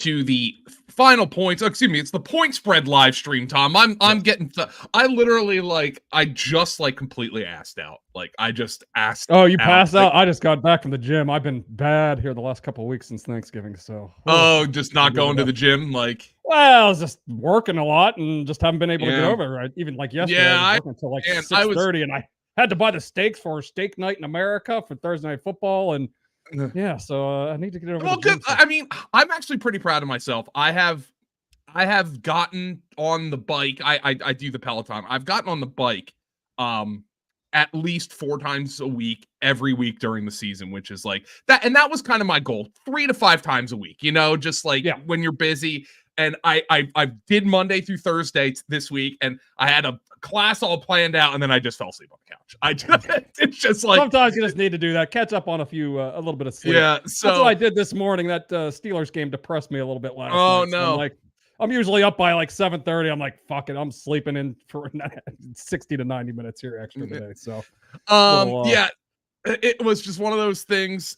to the final points. Excuse me, it's the point spread live stream, Tom. I'm getting I literally I just completely assed out. I just assed. Oh, you passed out? I just got back from the gym. I've been bad here the last couple of weeks since Thanksgiving. So just not going to the gym. Well, I was just working a lot and just haven't been able to get over it. Right? Even yesterday, I was working until 6:30, and I had to buy the steaks for steak night in America for Thursday Night Football, and so I need to get over. Well, good. I mean, I'm actually pretty proud of myself. I have gotten on the bike. I do the Peloton. I've gotten on the bike at least 4 times a week, every week during the season, which is that. And that was kind of my goal, 3 to 5 times a week, just when you're busy. And I did Monday through Thursday this week, and I had a class all planned out, and then I just fell asleep on the couch. It's just sometimes you just need to do that, catch up on a little bit of sleep. Yeah, so that's what I did this morning. That Steelers game depressed me a little bit last night. Oh no! So I'm usually up by 7:30. I'm like, fuck it, I'm sleeping in for 60 to 90 minutes here extra today. So yeah, it was just one of those things.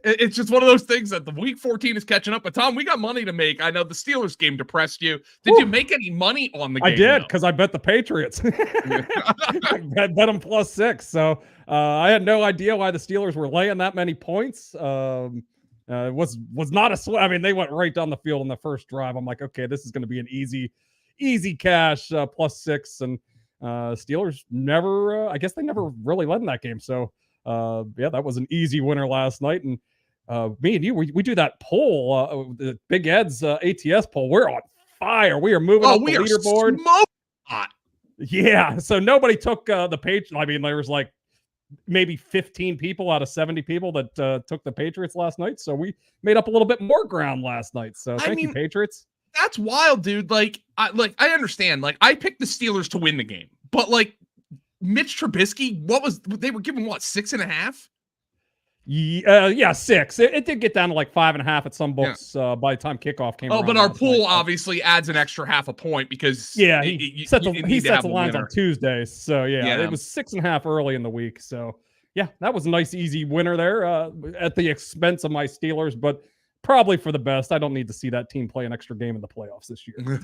It's just one of those things that the week 14 is catching up. But Tom, we got money to make. I know the Steelers game depressed you. Did you make any money on the game? I did, because I bet the Patriots. I bet them +6. So I had no idea why the Steelers were laying that many points. Was not a I mean, they went right down the field in the first drive. I'm like, okay, this is going to be an easy cash +6. And Steelers never, I guess they never really led in that game. So that was an easy winner last night. And me and you, we do that poll, the Big Ed's ATS poll. We're on fire. We are moving up the leaderboard. Yeah. So nobody took the Patriots. I mean, there was maybe 15 people out of 70 people that took the Patriots last night. So we made up a little bit more ground last night. So thank you, Patriots. That's wild, dude. I understand. I picked the Steelers to win the game, but Mitch Trubisky, they were given 6.5? Yeah, 6. It did get down to 5.5 at some books by the time kickoff came. Oh, but our pool obviously adds an extra half a point because he sets the lines on Tuesdays. So it was 6.5 early in the week. So that was a nice easy winner there at the expense of my Steelers, but probably for the best. I don't need to see that team play an extra game in the playoffs this year.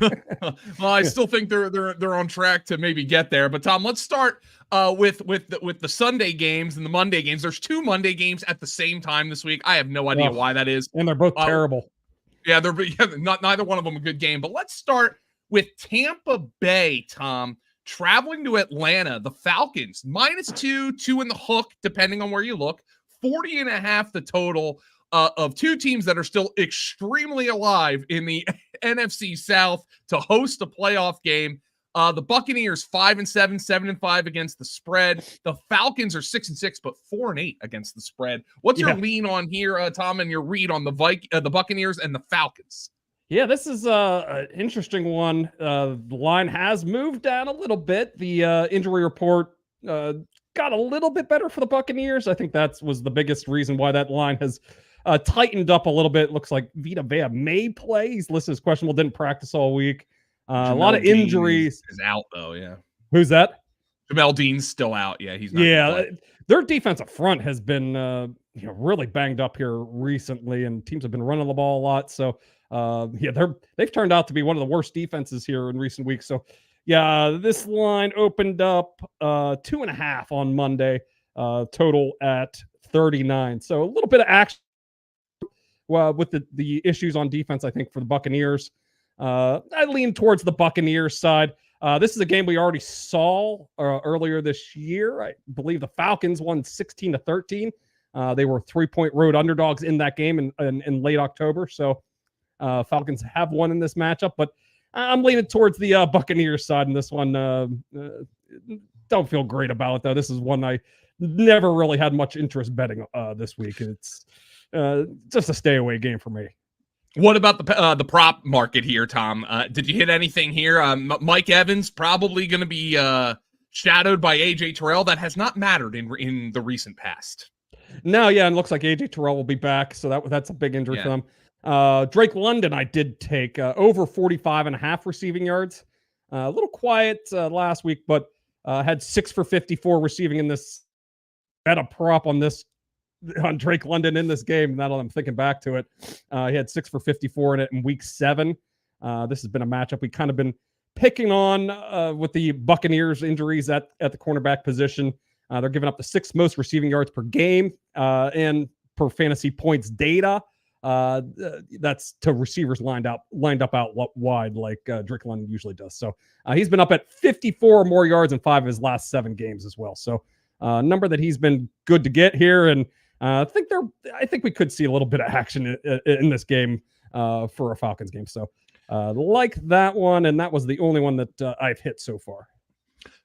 Well, I still think they're on track to maybe get there. But Tom, let's start with the Sunday games and the Monday games. There's 2 Monday games at the same time this week. I have no idea why that is, and they're both terrible. Yeah, neither one of them a good game. But let's start with Tampa Bay, Tom, traveling to Atlanta. The Falcons -2, 2 in the hook, depending on where you look. 40.5 the total. Of 2 teams that are still extremely alive in the NFC South to host a playoff game. The Buccaneers 5-7, 7-5 against the spread. The Falcons are 6-6, but 4-8 against the spread. What's your lean on here, Tom, and your read on the Buccaneers and the Falcons? Yeah, this is an interesting one. The line has moved down a little bit. The injury report got a little bit better for the Buccaneers. I think that was the biggest reason why that line has tightened up a little bit. Looks like Vita Vea may play. He's listed as questionable. Didn't practice all week. A lot of injuries. Is out though. Yeah. Who's that? Jamel Dean's still out. Yeah, he's not. Yeah, their defensive front has been really banged up here recently, and teams have been running the ball a lot. So they've turned out to be one of the worst defenses here in recent weeks. So this line opened up 2.5 on Monday. Total at 39. So a little bit of action. Well, with the issues on defense, I think for the Buccaneers, I lean towards the Buccaneers side. This is a game we already saw earlier this year. I believe the Falcons won 16-13. They were 3-point road underdogs in that game in late October. So Falcons have won in this matchup, but I'm leaning towards the Buccaneers side in this one. Don't feel great about it though. This is one I never really had much interest betting this week. It's just a stay away game for me. What about the prop market here, Tom? Did you hit anything here? Mike Evans probably going to be shadowed by AJ Terrell. That has not mattered in the recent past. No, and it looks like AJ Terrell will be back, so that's a big injury for them. Drake London, I did take over 45.5 receiving yards. A little quiet last week, but had 6 for 54 receiving in this. Bet a prop on this on Drake London in this game. Now that I'm thinking back to it, he had 6 for 54 in it in week 7. This has been a matchup we kind of been picking on with the Buccaneers injuries at the cornerback position. They're giving up the 6th most receiving yards per game and per fantasy points data. That's to receivers lined up out wide like Drake London usually does. So he's been up at 54 or more yards in 5 of his last 7 games as well. So number that he's been good to get here, and I think we could see a little bit of action in this game for a Falcons game. So like that one, and that was the only one that I've hit so far.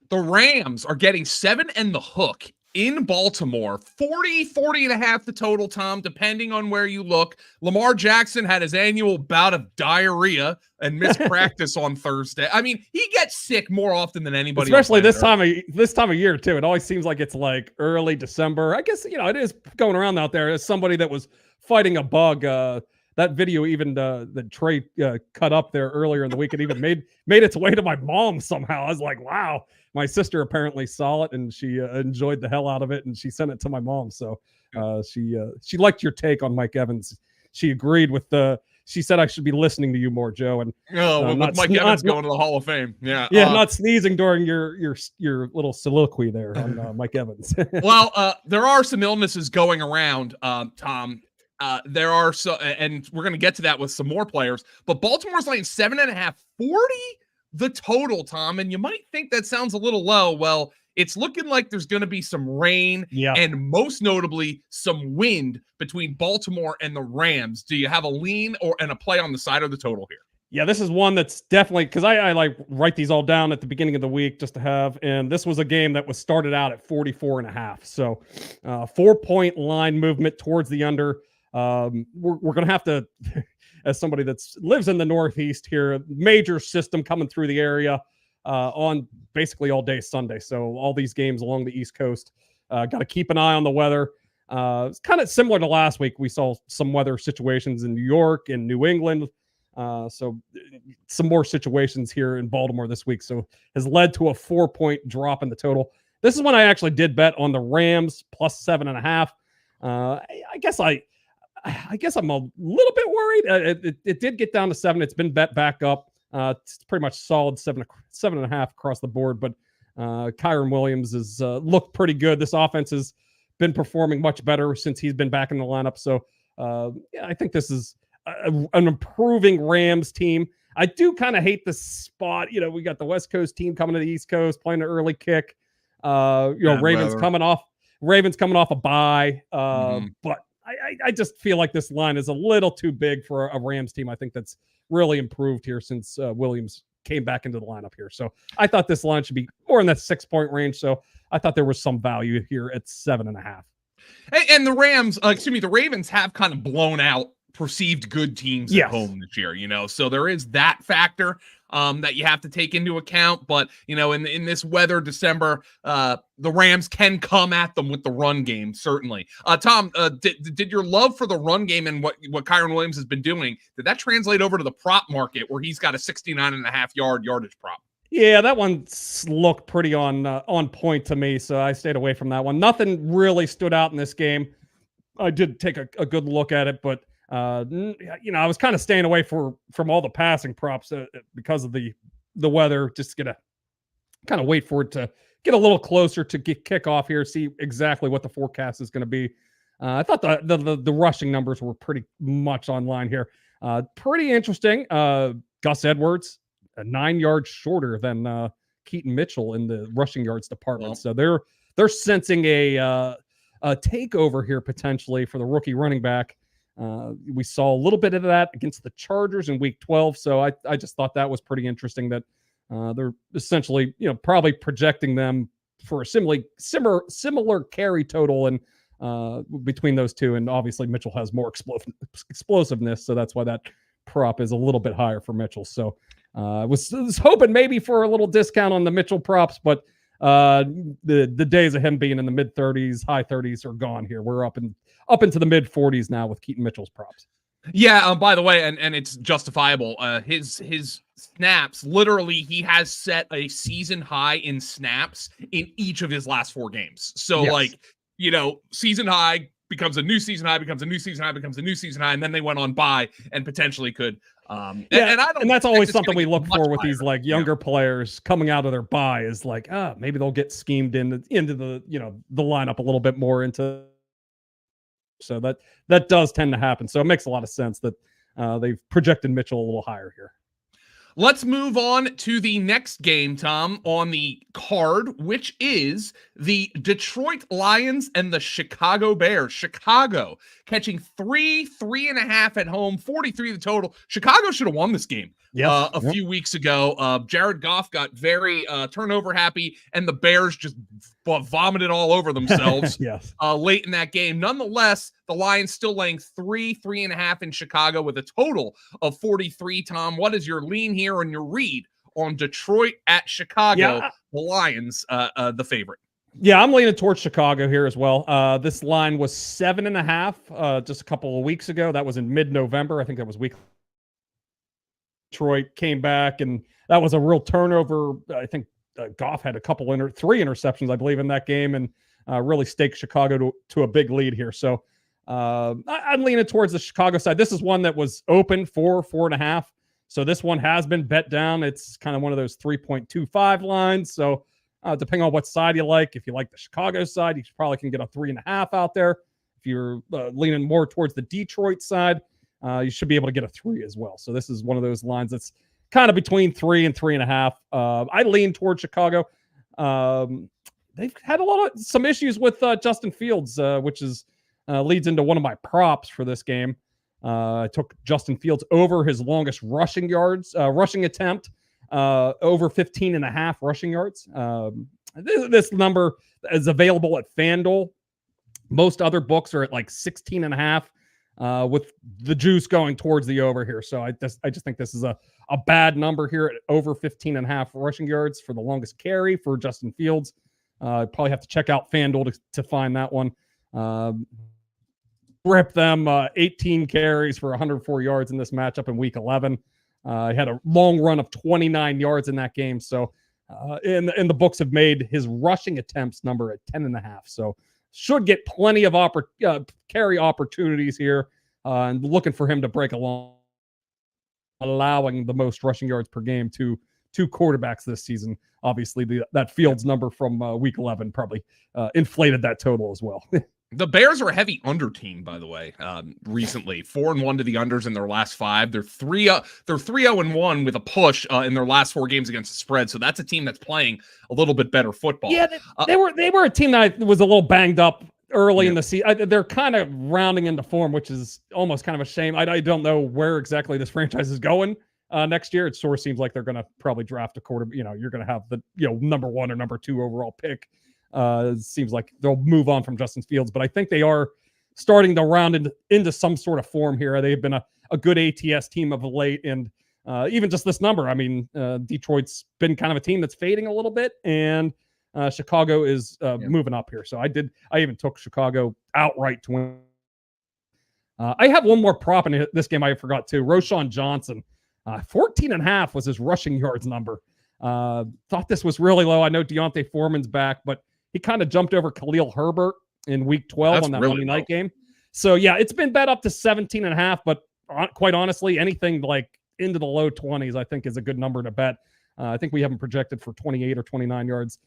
The Rams are getting 7 and the hook in Baltimore. 40 and a half the total, Tom, depending on where you look. Lamar Jackson had his annual bout of diarrhea and missed practice on Thursday. I mean, he gets sick more often than anybody. Especially this time of year, too. It always seems like it's like early December. I guess, it is going around out there as somebody that was fighting a bug. That video even that Trey cut up there earlier in the week, it even made its way to my mom somehow. I was like, wow. My sister apparently saw it and she enjoyed the hell out of it, and she sent it to my mom. So she liked your take on Mike Evans. She agreed with she said I should be listening to you more, Joe. And with Mike Evans going to the Hall of Fame. Yeah. Not sneezing during your little soliloquy there on Mike Evans. Well, there are some illnesses going around, Tom. There are and we're going to get to that with some more players, but Baltimore's laying 7.5, 40 the total, Tom. And you might think that sounds a little low. Well, it's looking like there's going to be some rain and most notably some wind between Baltimore and the Rams. Do you have a lean and a play on the side of the total here? Yeah, this is one that's definitely, because I like write these all down at the beginning of the week just to have, and this was a game that was started out at 44.5. So 4-point line movement towards the under. We're going to have to, as somebody that lives in the Northeast here, major system coming through the area on basically all day Sunday. So all these games along the East Coast, got to keep an eye on the weather. It's kind of similar to last week. We saw some weather situations in New York and New England. So some more situations here in Baltimore this week. So has led to a 4-point drop in the total. This is when I actually did bet on the Rams plus 7.5. I guess I'm a little bit worried. It did get down to 7. It's been bet back up. It's pretty much solid 7.5 across the board. But Kyren Williams has looked pretty good. This offense has been performing much better since he's been back in the lineup. So I think this is an improving Rams team. I do kind of hate the spot. We got the West Coast team coming to the East Coast, playing an early kick. Ravens coming off a bye. But I just feel like this line is a little too big for a Rams team. I think that's really improved here since Williams came back into the lineup here. So I thought this line should be more in that 6-point range. So I thought there was some value here at 7.5. And the the Ravens have kind of blown out perceived good teams at home this year, so there is that factor that you have to take into account. But in this weather December, the Rams can come at them with the run game, certainly. Tom, did your love for the run game and what Kyren Williams has been doing, did that translate over to the prop market where he's got a 69.5 yardage prop? Yeah, that one looked pretty on point to me, so I stayed away from that one. Nothing really stood out in this game. I did take a good look at it, but I was kind of staying away from all the passing props because of the weather. Just gonna kind of wait for it to get a little closer to kickoff here, see exactly what the forecast is going to be. I thought the rushing numbers were pretty much online here. Pretty interesting. Gus Edwards, 9 yards shorter than Keaton Mitchell in the rushing yards department. So they're sensing a takeover here potentially for the rookie running back. We saw a little bit of that against the Chargers in week 12. So I just thought that was pretty interesting that they're essentially, probably projecting them for a similar carry total and between those two. And obviously Mitchell has more explosiveness. So that's why that prop is a little bit higher for Mitchell. So I was hoping maybe for a little discount on the Mitchell props, but the days of him being in the mid 30s, high 30s are gone here. We're up into the mid 40s now with Keaton Mitchell's props. Yeah. By the way, and it's justifiable. His snaps, literally, he has set a season high in snaps in each of his last 4 games. So season high becomes a new season high, becomes a new season high, becomes a new season high, and then they went on by and potentially could. And that's always something we look for with these like younger players coming out of their bye is like, maybe they'll get schemed into the the lineup a little bit more into. So that does tend to happen. So it makes a lot of sense that they've projected Mitchell a little higher here. Let's move on to the next game, Tom, on the card, which is the Detroit Lions and the Chicago Bears. Chicago catching 3.5 at home, 43 the total. Chicago should have won this game a few weeks ago. Jared Goff got very turnover happy, and the Bears just vomited all over themselves late in that game. Nonetheless, the Lions still laying 3.5 in Chicago with a total of 43. Tom, what is your lean here and your read on Detroit at Chicago? The Lions, the favorite. Yeah, I'm leaning towards Chicago here as well. This line was 7.5 just a couple of weeks ago. That was in mid-November. I think that was week. Detroit came back, and that was a real turnover. I think Goff had a couple three interceptions, I believe, in that game, and really staked Chicago to a big lead here. So I'm leaning towards the Chicago side. This is one that was open for 4.5. So this one has been bet down. It's kind of one of those 3.25 lines. So depending on what side you like, if you like the Chicago side, you probably can get a 3.5 out there. If you're leaning more towards the Detroit side, you should be able to get a 3 as well. So this is one of those lines that's kind of between 3 and 3.5. I lean towards Chicago. They've had some issues with Justin Fields, which is leads into one of my props for this game. I took Justin Fields over his longest rushing attempt, over 15.5 rushing yards. This number is available at FanDuel. Most other books are at like 16.5, with the juice going towards the over here. So I just think this is a bad number here at over 15.5 rushing yards for the longest carry for Justin Fields. Probably have to check out FanDuel to find that one. Rip them 18 carries for 104 yards in this matchup in week 11. He had a long run of 29 yards in that game. So and the books have made his rushing attempts number at 10.5. So should get plenty of carry opportunities here, and looking for him to break along, allowing the most rushing yards per game to two quarterbacks this season. Obviously, that Fields number from week 11 probably inflated that total as well. The Bears are a heavy under team, by the way. Recently, 4-1 to the unders in their last 5. They're 3-0-1 with a push in their last 4 games against the spread. So that's a team that's playing a little bit better football. Yeah, they were a team that was a little banged up early in the season. They're kind of rounding into form, which is almost kind of a shame. I don't know where exactly this franchise is going next year. It sort of seems like they're going to probably draft a quarterback. You're going to have the number 1 or number 2 overall pick. It seems like they'll move on from Justin Fields, but I think they are starting to round into some sort of form here. They've been a good ATS team of late, and even just this number. I mean, Detroit's been kind of a team that's fading a little bit, and Chicago is moving up here. So I even took Chicago outright to win. I have one more prop in this game I forgot too. Roschon Johnson, 14.5 was his rushing yards number. Thought this was really low. I know Deontay Foreman's back, but he kind of jumped over Khalil Herbert in week 12 on that Monday night game. So yeah, it's been bet up to 17.5, but quite honestly, anything like into the low 20s, I think is a good number to bet. I think we haven't projected for 28 or 29 yards.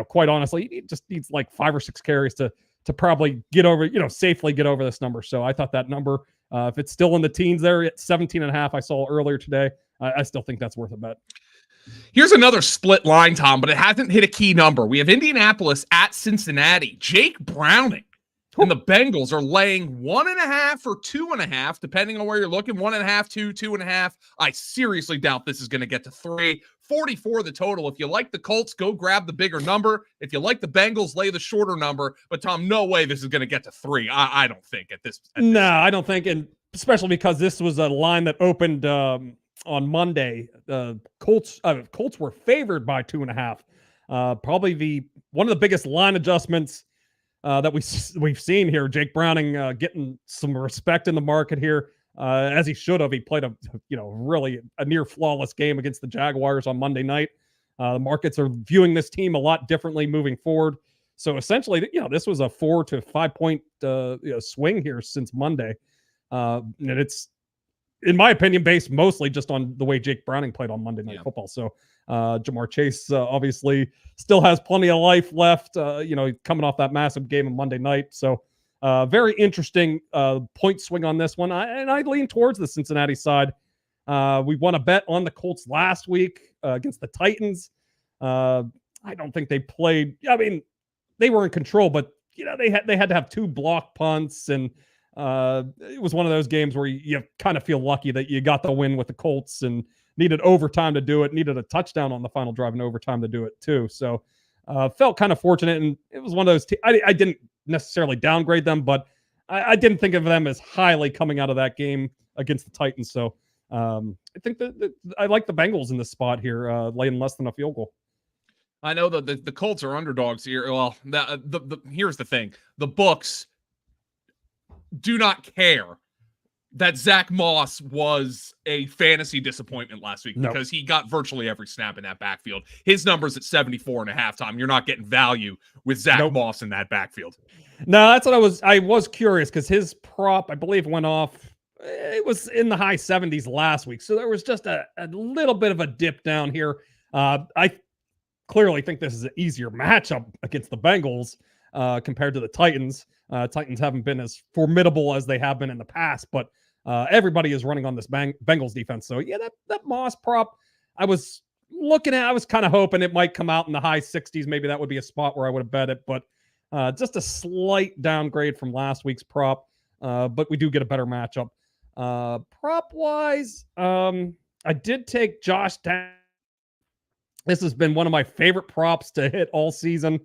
Quite honestly, he just needs like 5 or 6 carries to probably get over, safely get over this number. So I thought that number, if it's still in the teens there at 17.5, I saw earlier today, I still think that's worth a bet. Here's another split line, Tom, but it hasn't hit a key number. We have Indianapolis at Cincinnati. Jake Browning and the Bengals are laying 1.5 or 2.5, depending on where you're looking. 1.5, 2.5. I seriously doubt this is going to get to 3. 44 the total. If you like the Colts, go grab the bigger number. If you like the Bengals, lay the shorter number. But Tom, no way this is going to get to 3. I don't think at this. No, I don't think, and especially because this was a line that opened on Monday. Colts were favored by 2.5. Probably one of the biggest line adjustments that we've seen here. Jake Browning getting some respect in the market here, as he should have. He played really a near flawless game against the Jaguars on Monday night. The markets are viewing this team a lot differently moving forward. So essentially, this was a 4 to 5 point swing here since Monday. And it's, in my opinion, based mostly just on the way Jake Browning played on Monday Night Football. So Jamar Chase obviously still has plenty of life left, coming off that massive game on Monday night. So very interesting point swing on this one. I lean towards the Cincinnati side. We won a bet on the Colts last week against the Titans. I don't think they played. I mean, they were in control, but they had to have 2 block punts, and it was one of those games where you kind of feel lucky that you got the win with the Colts and needed overtime to do it, needed a touchdown on the final drive in overtime to do it too. So felt kind of fortunate, and it was one of those. I didn't necessarily downgrade them, but I didn't think of them as highly coming out of that game against the Titans. So I think that I like the Bengals in this spot here, laying less than a field goal. I know that the Colts are underdogs here. Well, here's the thing: the books do not care that Zach Moss was a fantasy disappointment last week because he got virtually every snap in that backfield. His number's at 74 and a halftime. You're not getting value with Zach Moss in that backfield. No, that's what I was curious, because his prop, I believe, went off. It was in the high 70s last week. So there was just a little bit of a dip down here. I clearly think this is an easier matchup against the Bengals compared to the Titans. Titans haven't been as formidable as they have been in the past, but everybody is running on this Bengals defense. So yeah, that Moss prop, I was kind of hoping it might come out in the high 60s. Maybe that would be a spot where I would have bet it, but just a slight downgrade from last week's prop. But we do get a better matchup. Prop wise, I did take Josh down. This has been one of my favorite props to hit all season.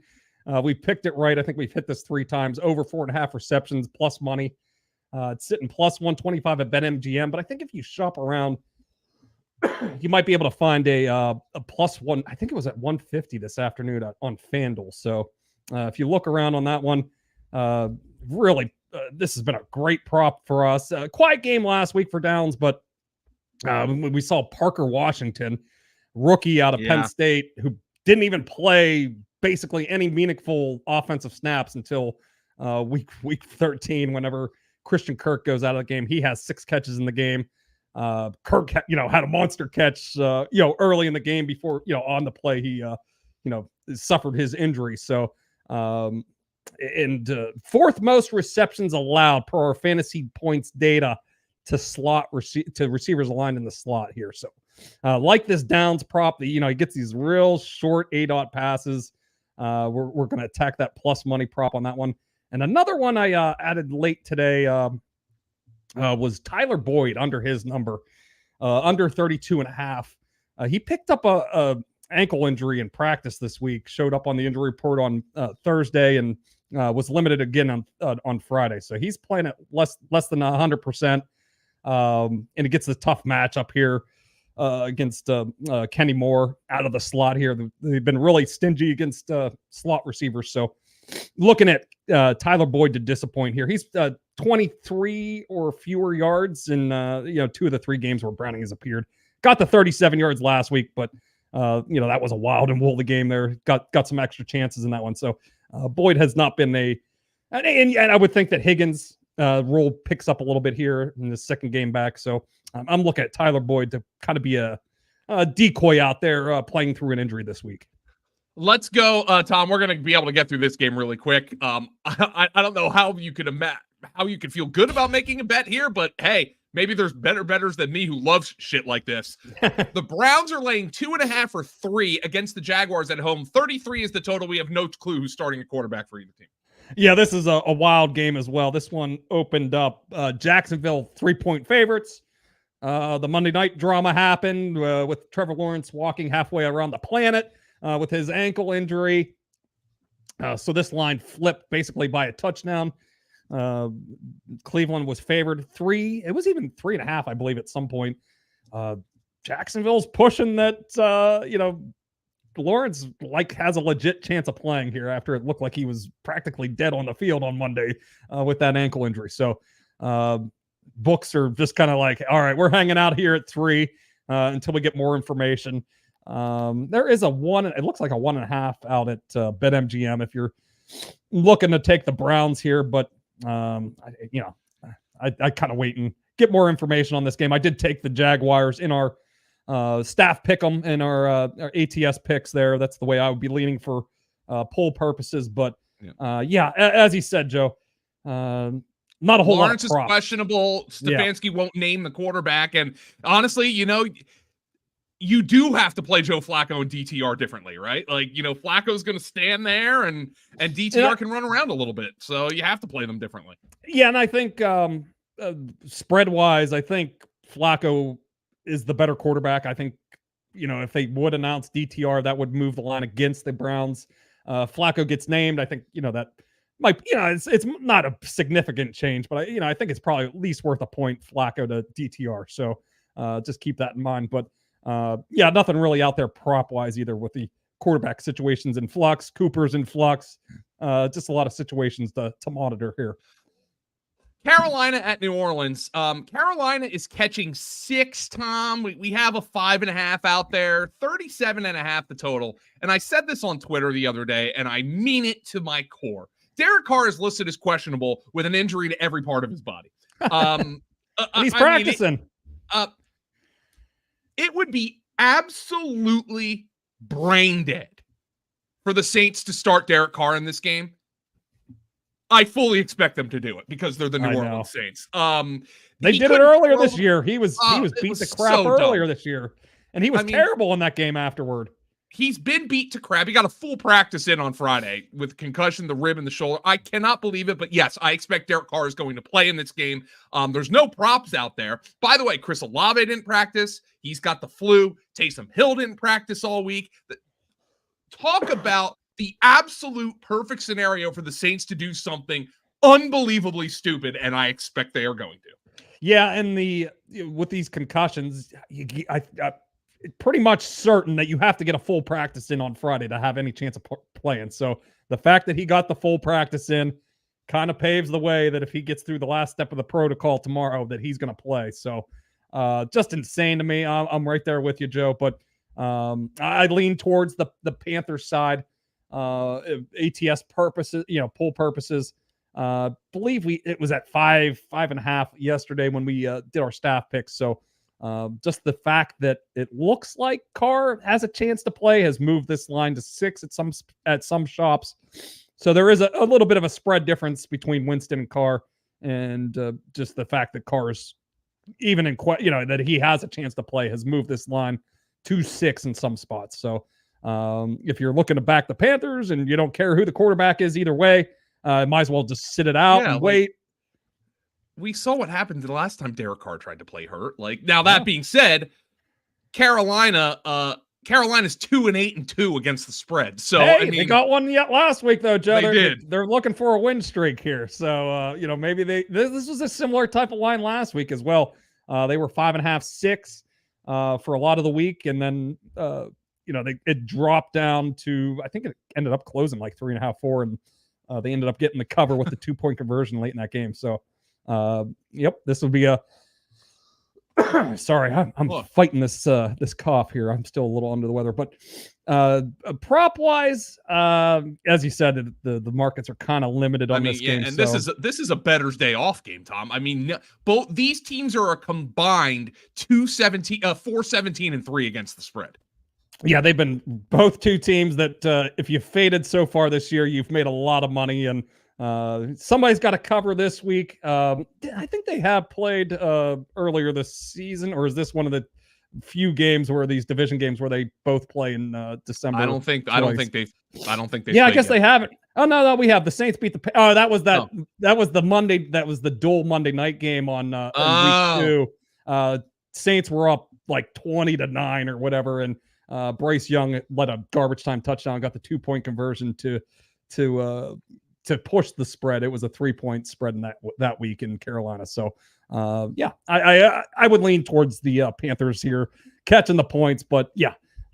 We picked it right. I think we've hit this 3 times. Over 4.5 receptions plus money. It's sitting plus 125 at BetMGM. But I think if you shop around, you might be able to find a plus one. I think it was at 150 this afternoon on FanDuel. So if you look around on that one, really, this has been a great prop for us. Quiet game last week for Downs, but we saw Parker Washington, rookie out of Penn State, who didn't even play basically any meaningful offensive snaps until week 13, whenever Christian Kirk goes out of the game. He has 6 catches in the game. Kirk had a monster catch early in the game before on the play he suffered his injury. So fourth most receptions allowed per our fantasy points data to receivers aligned in the slot here. So like this Downs prop that he gets these real short A-dot passes. We're going to attack that plus money prop on that one. And another one I added late today was Tyler Boyd under his number, under 32.5. He picked up a ankle injury in practice this week, showed up on the injury report on Thursday, and was limited again on Friday. So he's playing at less than 100%. And it gets a tough matchup here against Kenny Moore out of the slot here. They've been really stingy against slot receivers. So looking at Tyler Boyd to disappoint here. He's 23 or fewer yards in 2 of the 3 games where Browning has appeared. Got the 37 yards last week, but that was a wild and woolly game there. Got some extra chances in that one. So Boyd has not been and I would think that Higgins' role picks up a little bit here in the second game back. So I'm looking at Tyler Boyd to kind of be a decoy out there playing through an injury this week. Let's go, Tom. We're going to be able to get through this game really quick. I don't know how you could feel good about making a bet here, but hey, maybe there's better bettors than me who loves shit like this. The Browns are laying 2.5 or 3 against the Jaguars at home. 33 is the total. We have no clue who's starting a quarterback for either team. Yeah, this is a wild game as well. This one opened up Jacksonville 3-point favorites. The Monday night drama happened with Trevor Lawrence walking halfway around the planet with his ankle injury. So this line flipped basically by a touchdown. Cleveland was favored 3. It was even 3.5, I believe, at some point. Jacksonville's pushing that, Lawrence has a legit chance of playing here after it looked like he was practically dead on the field on Monday with that ankle injury. So books are just kind of like, all right, we're hanging out here at 3 until we get more information. There is it looks like a 1.5 out at BetMGM if you're looking to take the Browns here, but I kind of wait and get more information on this game. I did take the Jaguars in our staff pick 'em and our ATS picks there. That's the way I would be leaning for poll purposes. But as he said, Joe, not a whole Lawrence lot of props. is questionable. Stefanski won't name the quarterback. And honestly, you do have to play Joe Flacco and DTR differently, right? Like, Flacco's going to stand there and DTR can run around a little bit. So you have to play them differently. Yeah, and I think spread-wise, I think Flacco is the better quarterback. I think, if they would announce DTR, that would move the line against the Browns. Flacco gets named. I think, that might, it's not a significant change, but I think it's probably at least worth a point Flacco to DTR. So just keep that in mind. But nothing really out there prop wise either with the quarterback situations in flux. Cooper's in flux. Just a lot of situations to monitor here. Carolina at New Orleans. Carolina is catching 6, Tom. We have a 5.5 out there, 37.5 the total. And I said this on Twitter the other day, and I mean it to my core. Derek Carr is listed as questionable with an injury to every part of his body. He's practicing. It would be absolutely brain dead for the Saints to start Derek Carr in this game. I fully expect them to do it because they're the New Orleans Saints. They did it earlier this year. He was beat to crap earlier this year, and he was terrible in that game afterward. He's been beat to crap. He got a full practice in on Friday with concussion, the rib and the shoulder. I cannot believe it, but yes, I expect Derek Carr is going to play in this game. There's no props out there. By the way, Chris Olave didn't practice. He's got the flu. Taysom Hill didn't practice all week. Talk about the absolute perfect scenario for the Saints to do something unbelievably stupid, and I expect they are going to. Yeah, and with these concussions, pretty much certain that you have to get a full practice in on Friday to have any chance of playing. So the fact that he got the full practice in kind of paves the way that if he gets through the last step of the protocol tomorrow, that he's going to play. So just insane to me. I'm right there with you, Joe. But I lean towards the Panthers side. ATS purposes, poll purposes. Believe it was at 5.5 yesterday when we did our staff picks. So just the fact that it looks like Carr has a chance to play has moved this line to 6 at some shops. So there is a little bit of a spread difference between Winston and Carr, and just the fact that Carr's even in that he has a chance to play has moved this line to 6 in some spots. So if you're looking to back the Panthers and you don't care who the quarterback is either way, might as well just sit it out and wait. We saw what happened the last time Derek Carr tried to play hurt. Now that being said, Carolina's 2-8-2 against the spread. So they got one yet last week though, Joe. They're looking for a win streak here. So maybe this was a similar type of line last week as well. They were 5.5, 6 for a lot of the week, and then it dropped down to, I think it ended up closing like 3.5, 4, and they ended up getting the cover with the 2-point conversion late in that game. So this will be a sorry, I'm fighting this cough here. I'm still a little under the weather, but prop wise, as you said, the markets are kind of limited on this game. And this is a bettor's day off game, Tom. Both these teams are a combined 4-17-3 against the spread. Yeah, they've been both two teams that if you faded so far this year, you've made a lot of money, and somebody's got to cover this week. I think they have played earlier this season, or is this one of the few games where these division games where they both play in December? I don't think they. Yeah, I guess they haven't. Oh no, we have the Saints beat the. Oh, that was the Monday. That was the dual Monday night game on week 2. Saints were up like 20-9 or whatever, and Bryce Young led a garbage time touchdown, got the 2-point conversion to push the spread. It was a 3-point spread in that week in Carolina. So I would lean towards the Panthers here catching the points, but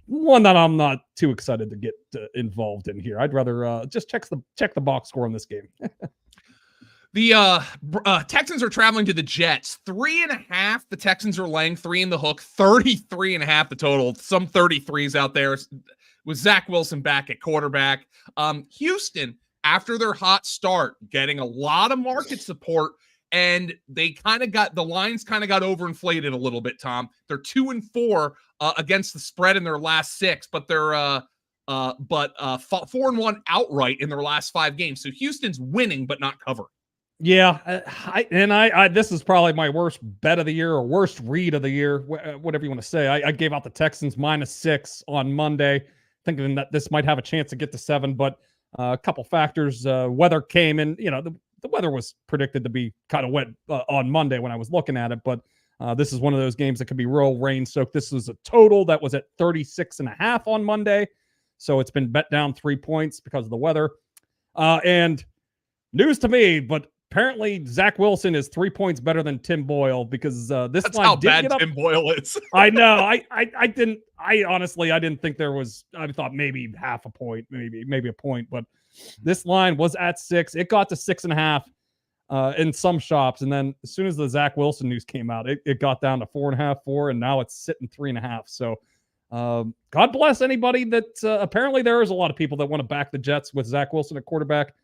one that I'm not too excited to get involved in here. I'd rather just check the box score on this game. The Texans are traveling to the Jets. 3.5. The Texans are laying 3 in the hook. 33.5 the total. Some 33s out there with Zach Wilson back at quarterback. Houston after their hot start, getting a lot of market support, and they kind of got the lines kind of got overinflated a little bit, Tom. They're 2-4 against the spread in their last 6, but they're 4-1 outright in their last 5 games. So Houston's winning but not covering. Yeah, I this is probably my worst bet of the year, or worst read of the year, whatever you want to say. I gave out the Texans -6 on Monday, thinking that this might have a chance to get to 7, but a couple factors. Weather came in. The weather was predicted to be kind of wet on Monday when I was looking at it, but this is one of those games that could be real rain soaked. This was a total that was at 36.5 on Monday, so it's been bet down 3 points because of the weather. And news to me, but apparently Zach Wilson is 3 points better than Tim Boyle, because that's how bad Tim Boyle is. I know. I honestly didn't think there was. I thought maybe half a point, maybe a point, but this line was at 6. It got to 6.5 in some shops, and then as soon as the Zach Wilson news came out, it got down to 4.5, 4, and now it's sitting 3.5. So God bless anybody that apparently there is a lot of people that want to back the Jets with Zach Wilson at quarterback.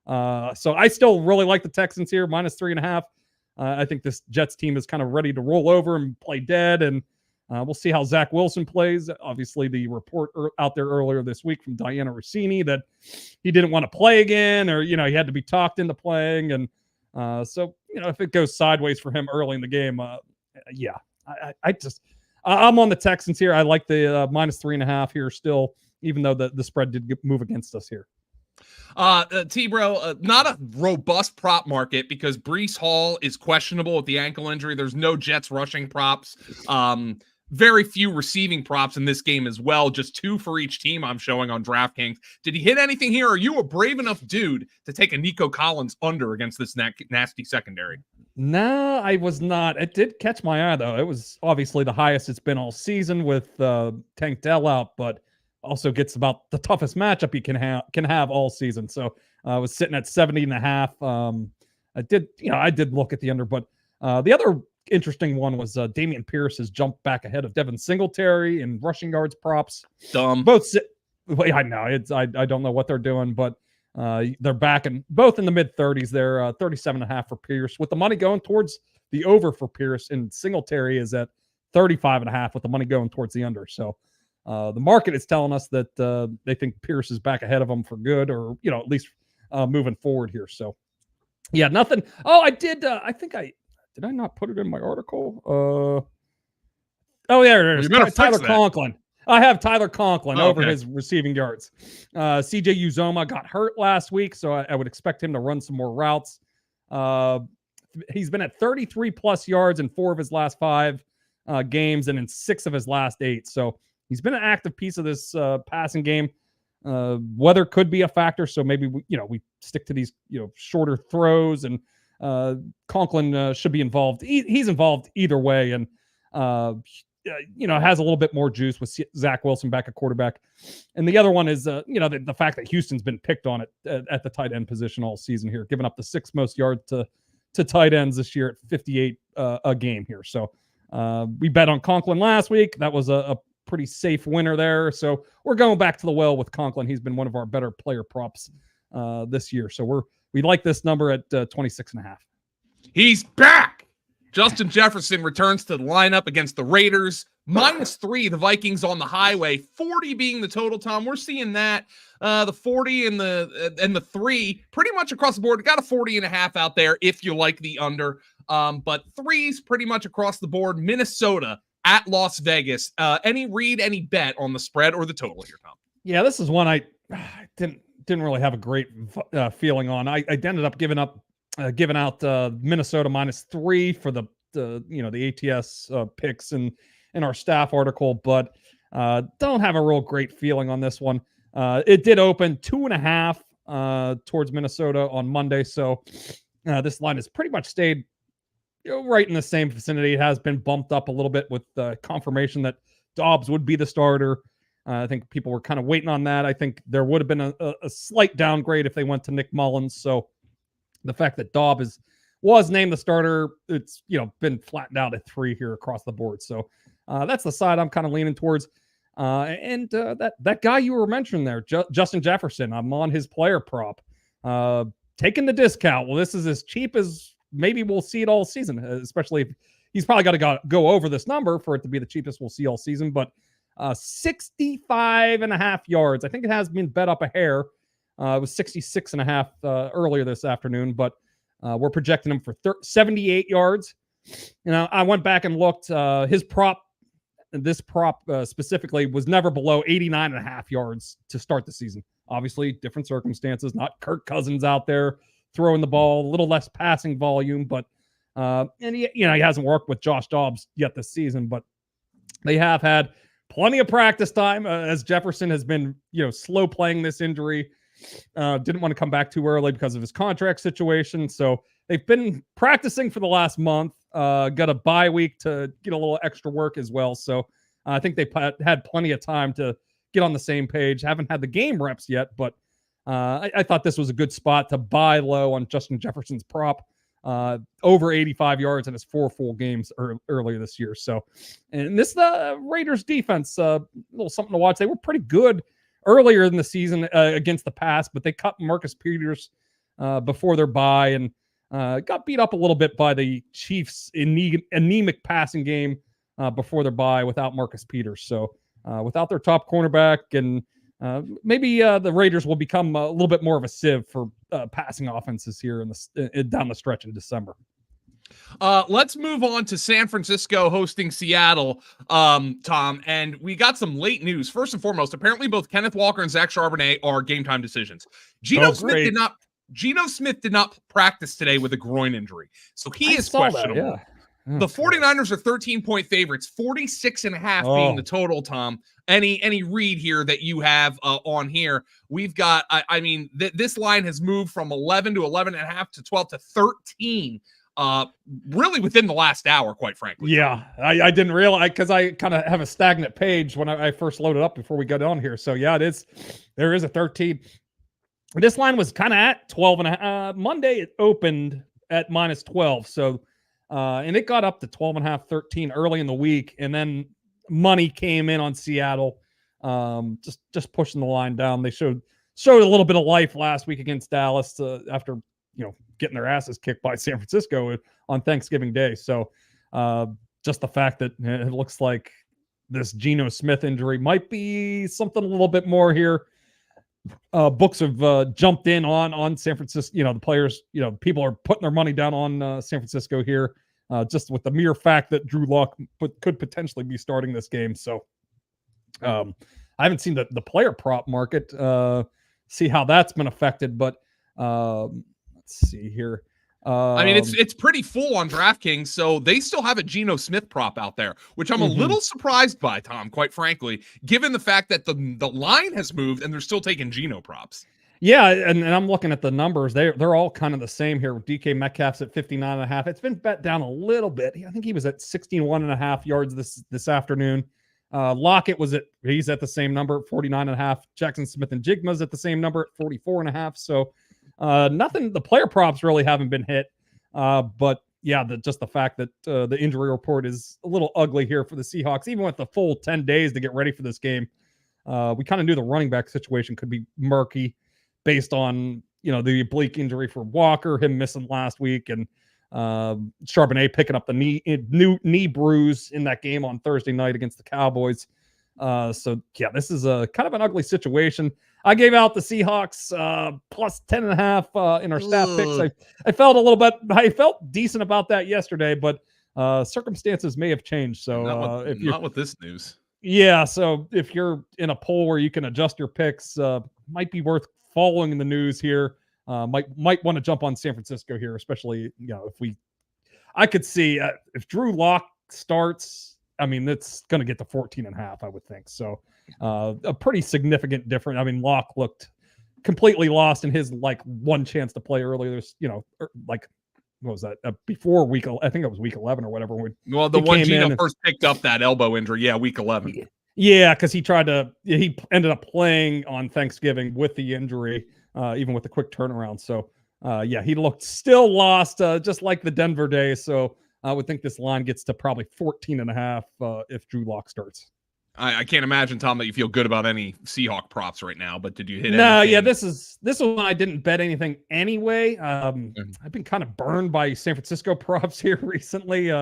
So I still really like the Texans here, -3.5. I think this Jets team is kind of ready to roll over and play dead, and we'll see how Zach Wilson plays. Obviously, the report out there earlier this week from Diana Rossini that he didn't want to play again, or, he had to be talked into playing. And so, if it goes sideways for him early in the game, I'm on the Texans here. I like the -3.5 here still, even though the spread did move against us here. T-Bro, not a robust prop market because Breece Hall is questionable with the ankle injury. There's no Jets rushing props. Very few receiving props in this game as well. Just 2 for each team I'm showing on DraftKings. Did he hit anything here? Are you a brave enough dude to take a Nico Collins under against this nasty secondary? No, I was not. It did catch my eye, though. It was obviously the highest it's been all season with Tank Dell out, but also gets about the toughest matchup you can have all season. So I was sitting at 70.5. I did look at the under, but the other interesting one was Dameon Pierce has jumped back ahead of Devin Singletary in rushing yards props. Dumb. I know I don't know what they're doing, but they're back and both in the mid 30s. They're 37.5 for Pierce, with the money going towards the over for Pierce, and Singletary is at 35.5 with the money going towards the under. So the market is telling us that they think Pierce is back ahead of them for good, or at least moving forward here. So yeah, nothing. Oh, I did. I think did I not put it in my article? Oh, there it is. Tyler Conklin. I have Tyler Conklin over his receiving yards. CJ Uzoma got hurt last week, so I would expect him to run some more routes. He's been at 33 plus yards in 4 of his last 5 games, and in 6 of his last 8. So he's been an active piece of this passing game. Weather could be a factor, so maybe we stick to these shorter throws, and Conklin should be involved. He's involved either way, and has a little bit more juice with Zach Wilson back at quarterback. And the other one is the fact that Houston's been picked on at the tight end position all season here, giving up the 6th most yards to tight ends this year at 58 a game here. So we bet on Conklin last week. That was a pretty safe winner there. So we're going back to the well with Conklin. He's been one of our better player props this year. So we like this number at 26.5. He's back. Justin Jefferson returns to the lineup against the Raiders. -3, the Vikings on the highway. 40 being the total, Tom. We're seeing that. The 40 and the 3 pretty much across the board. Got a 40.5 out there if you like the under. But 3's pretty much across the board. Minnesota at Las Vegas. Any read, any bet on the spread or the total here, Tom? Yeah, this is one I didn't really have a great feeling on. I ended up giving out Minnesota -3 for the ATS picks in our staff article, but don't have a real great feeling on this one. It did open 2.5 towards Minnesota on Monday, so this line has pretty much stayed right in the same vicinity. It has been bumped up a little bit with confirmation that Dobbs would be the starter. I think people were kind of waiting on that. I think there would have been a slight downgrade if they went to Nick Mullins. So the fact that Dobbs was named the starter, it's been flattened out at 3 here across the board. So that's the side I'm kind of leaning towards. And that guy you were mentioning there, Justin Jefferson, I'm on his player prop. taking the discount. Well, this is as cheap as maybe we'll see it all season, especially if he's probably got to go over this number for it to be the cheapest we'll see all season. But 65.5 yards. I think it has been bet up a hair. It was 66.5 earlier this afternoon, but we're projecting him for 78 yards. You know, I went back and looked. His prop, this prop specifically, was never below 89.5 yards to start the season. Obviously, different circumstances. Not Kirk Cousins out there throwing the ball, a little less passing volume, but and he hasn't worked with Josh Dobbs yet this season, but they have had plenty of practice time as Jefferson has been, slow playing this injury. Didn't want to come back too early because of his contract situation. So they've been practicing for the last month. Got a bye week to get a little extra work as well. So I think they've had plenty of time to get on the same page. Haven't had the game reps yet, but I thought this was a good spot to buy low on Justin Jefferson's prop. Over 85 yards in his 4 full games earlier this year. So, and this the Raiders defense, a little something to watch. They were pretty good earlier in the season against the pass, but they cut Marcus Peters before their bye and got beat up a little bit by the Chiefs' anemic passing game before their bye without Marcus Peters. So without their top cornerback, and maybe the Raiders will become a little bit more of a sieve for passing offenses here down the stretch in December. Let's move on to San Francisco hosting Seattle, Tom, and we got some late news. First and foremost, apparently both Kenneth Walker and Zach Charbonnet are game time decisions. Geno Smith did not practice today with a groin injury, so he is questionable. That, yeah. The 49ers are 13-point favorites, 46.5 being the total, Tom. Any read here that you have on here? We've got, this line has moved from 11 to 11.5 to 12 to 13, really within the last hour, quite frankly. Yeah, I didn't realize, because I kind of have a stagnant page when I first loaded up before we got on here. So yeah, there is a 13. This line was kind of at 12.5. Monday it opened at minus 12. So, and it got up to 12.5, 13 early in the week. And then money came in on Seattle, just pushing the line down. They showed a little bit of life last week against Dallas after, getting their asses kicked by San Francisco on Thanksgiving Day. So just the fact that it looks like this Geno Smith injury might be something a little bit more here. Books have jumped in on San Francisco. The players, people are putting their money down on San Francisco here, just with the mere fact that Drew Lock could potentially be starting this game. So I haven't seen the player prop market, see how that's been affected, but let's see here. It's pretty full on DraftKings, so they still have a Geno Smith prop out there, which I'm a little surprised by, Tom, quite frankly, given the fact that the line has moved and they're still taking Geno props. Yeah, and I'm looking at the numbers. They're all kind of the same here. DK Metcalf's at 59.5. It's been bet down a little bit. I think he was at 61.5 yards this afternoon. Lockett he's at the same number at 49.5. Jackson Smith and Jigma's at the same number at 44.5. So nothing, the player props really haven't been hit. But yeah, just the fact that the injury report is a little ugly here for the Seahawks, even with the full 10 days to get ready for this game. We kind of knew the running back situation could be murky based on, the oblique injury for Walker, him missing last week, and Charbonnet picking up the knee bruise in that game on Thursday night against the Cowboys. So yeah, this is a kind of an ugly situation. I gave out the Seahawks plus 10.5 in our staff picks. I felt decent about that yesterday, but circumstances may have changed. So not with this news. Yeah, so if you're in a poll where you can adjust your picks, might be worth following the news here. Might want to jump on San Francisco here, especially I could see if Drew Lock starts. It's going to get to 14.5, I would think. So a pretty significant difference. Lock looked completely lost in his one chance to play earlier. There's what was that before week? I think it was week 11 or whatever. The one Geno first picked up that elbow injury. Yeah, week 11. Yeah, because he ended up playing on Thanksgiving with the injury, even with the quick turnaround. So he looked still lost, just like the Denver day. So I would think this line gets to probably 14.5 if Drew Lock starts. I can't imagine, Tom, that you feel good about any Seahawk props right now, but did you hit No, anything? yeah, this is one I didn't bet anything anyway. I've been kind of burned by San Francisco props here recently,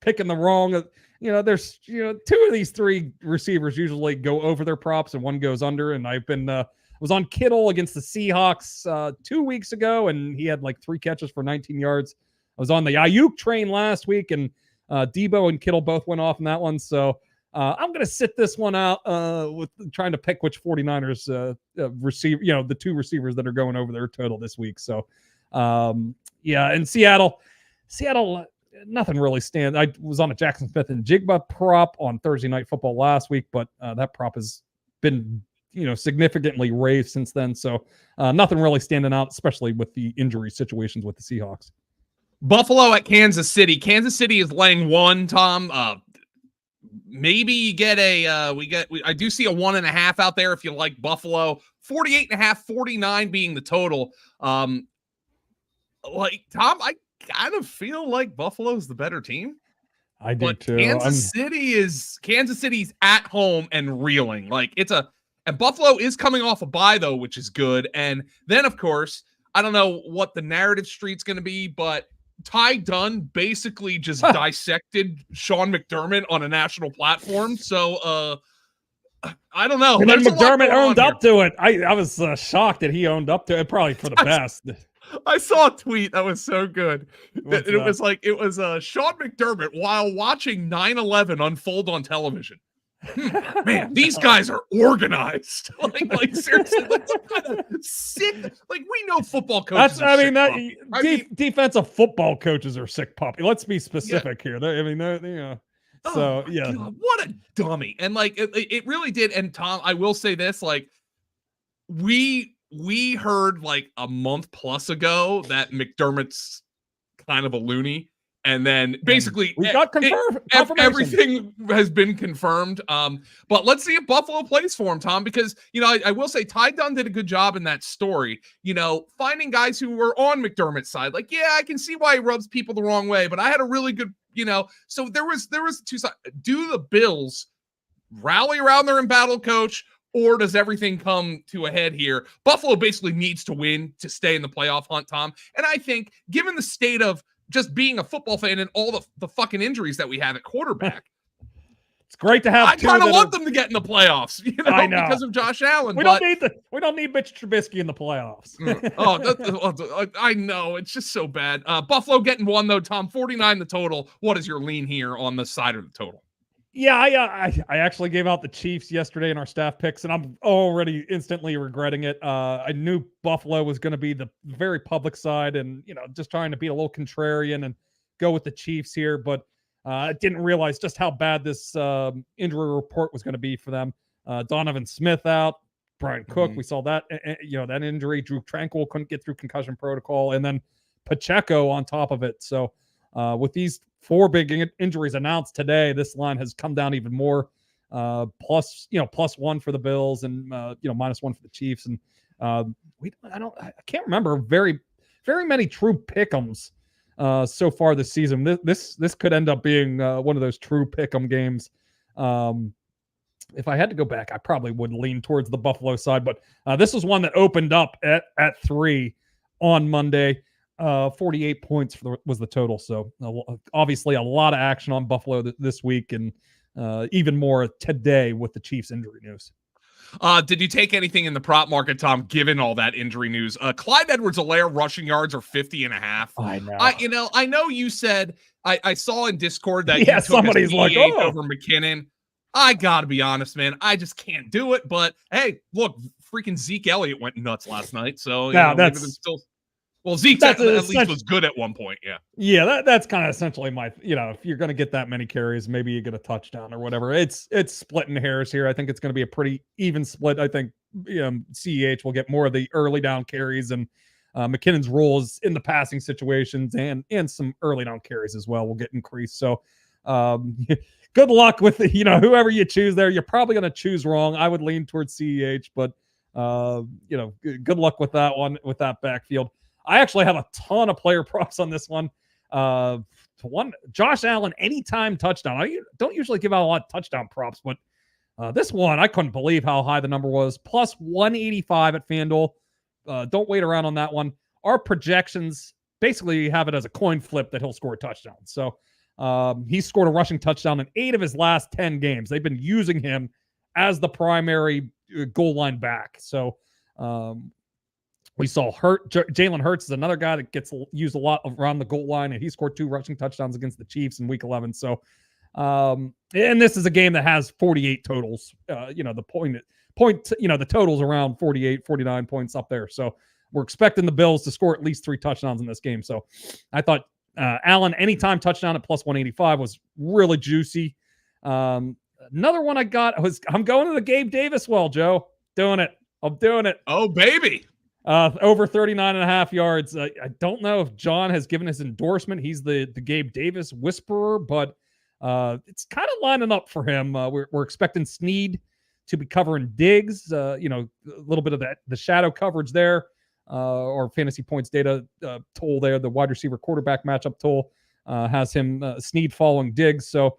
picking the wrong. There's two of these three receivers usually go over their props and one goes under, and I've been was on Kittle against the Seahawks 2 weeks ago, and he had like 3 catches for 19 yards. I was on the Ayuk train last week, and Debo and Kittle both went off in that one, so. I'm going to sit this one out with trying to pick which 49ers receive, the 2 receivers that are going over their total this week. So, yeah, and Seattle, nothing really stands. I was on a Jackson Smith and Jigba prop on Thursday Night Football last week, but that prop has been, significantly raised since then. So nothing really standing out, especially with the injury situations with the Seahawks. Buffalo at Kansas City. Kansas City is laying 1, Tom. Maybe you get I do see a 1.5 out there if you like Buffalo. 48.5, 49 being the total. Tom, I kind of feel like Buffalo's the better team. I do too. Kansas City's at home and reeling. And Buffalo is coming off a bye though, which is good. And then of course, I don't know what the narrative street's going to be, but Ty Dunn basically just dissected Sean McDermott on a national platform. So I don't know. And then McDermott owned up to it. I was shocked that he owned up to it, probably for the best. I saw a tweet that was so good. It was Sean McDermott while watching 9/11 unfold on television. Man, these guys are organized. Like seriously, like kind of sick. Like we know football coaches. Defensive football coaches are sick puppy. Let's be specific here. God, what a dummy. And it really did. And Tom, I will say this: we heard like a month plus ago that McDermott's kind of a loony. And then basically we got everything has been confirmed. But let's see if Buffalo plays for him, Tom, because, I will say Ty Dunn did a good job in that story, finding guys who were on McDermott's side. I can see why he rubs people the wrong way, but I had a really good, so there was 2 sides. Do the Bills rally around their embattled coach, or does everything come to a head here? Buffalo basically needs to win to stay in the playoff hunt, Tom. And I think given the state of just being a football fan and all the fucking injuries that we have at quarterback. It's great to have. I kind of want them to get in the playoffs, I know. because of Josh Allen. We don't need Mitch Trubisky in the playoffs. I know. It's just so bad. Buffalo getting 1 though, Tom, 49 the total. What is your lean here on the side of the total? Yeah, I actually gave out the Chiefs yesterday in our staff picks, and I'm already instantly regretting it. I knew Buffalo was going to be the very public side, and just trying to be a little contrarian and go with the Chiefs here, but I didn't realize just how bad this injury report was going to be for them. Donovan Smith out, Brian Cook, we saw that that injury. Drew Tranquil couldn't get through concussion protocol, and then Pacheco on top of it. So with these 4 big injuries announced today, this line has come down even more. +1 for the Bills and -1 for the Chiefs. And I can't remember very many true pick'ems so far this season. This could end up being one of those true pick'em games. If I had to go back, I probably would lean towards the Buffalo side, but this was one that opened up at 3 on Monday. 48 points was the total. So obviously a lot of action on Buffalo this week, and even more today with the Chiefs injury news. Did you take anything in the prop market, Tom, given all that injury news? Clyde Edwards-Helaire rushing yards are 50.5. I know. I know you said, I saw in Discord that you took somebody's like, over McKinnon. I gotta be honest, man. I just can't do it. But hey, look, freaking Zeke Elliott went nuts last night. So Zeke at least was good at one point. Yeah. Yeah. That's kind of essentially my, if you're going to get that many carries, maybe you get a touchdown or whatever. It's splitting hairs here. I think it's going to be a pretty even split. I think CEH will get more of the early down carries, and McKinnon's roles in the passing situations and some early down carries as well will get increased. So good luck with whoever you choose there. You're probably going to choose wrong. I would lean towards CEH, but good luck with that one, with that backfield. I actually have a ton of player props on this one. Josh Allen anytime touchdown. I don't usually give out a lot of touchdown props, but This one, I couldn't believe how high the number was. Plus 185 at FanDuel. Don't wait around on that one. Our projections basically have it as a coin flip that he'll score a touchdown. So he's scored a rushing touchdown in 8 of his last 10 games. They've been using him as the primary goal line back. So we saw Jalen Hurts is another guy that gets used a lot around the goal line, and he scored 2 rushing touchdowns against the Chiefs in Week 11. So, and this is a game that has 48 totals. The the totals around 48, 49 points up there. So we're expecting the Bills to score at least 3 touchdowns in this game. So I thought Allen anytime touchdown at plus 185 was really juicy. Another one I got was I'm going to the Gabe Davis well, Joe. Doing it. I'm doing it. Oh, baby. Over 39.5 yards. I don't know if John has given his endorsement. He's the Gabe Davis whisperer, but it's kind of lining up for him. We're expecting Snead to be covering Diggs. A little bit of the shadow coverage there, or fantasy points data tool there. The wide receiver quarterback matchup tool has him Snead following Diggs. So